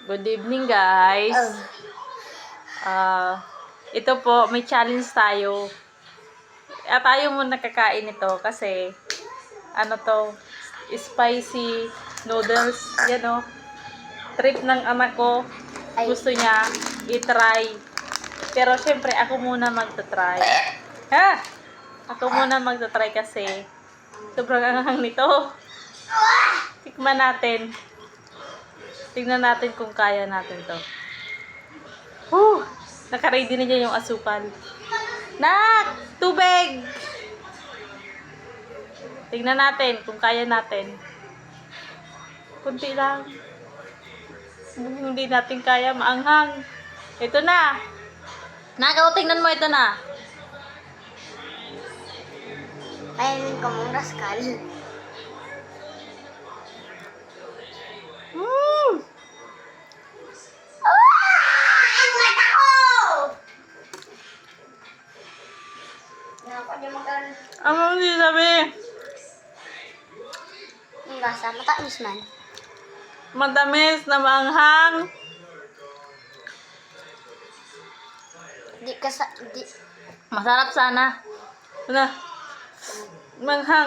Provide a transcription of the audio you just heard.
Good evening, guys. Ito po, may challenge tayo. Tayo muna kakain ito kasi ano to, spicy noodles. Yan o. Trip ng anak ko. Gusto niya i-try. Pero syempre, ako muna magta-try. Ha? Ako muna magta-try kasi sobrang anghang nito. Tikman natin. Tingnan natin kung kaya natin to. Naka-ready na dyan yung asukal. Nak! Tubig! Tingnan natin kung kaya natin. Kunti lang. Hindi natin kaya, maanghang. Ito na. Nak, tingnan mo, ito na. Kainin ko mong raskal. Ang mata ko! Nakapag yung magkaroon. Ano hindi sabi? Ang gasa, matamis man. Matamis na maanghang. Di. Masarap sana. Ano? Manghang.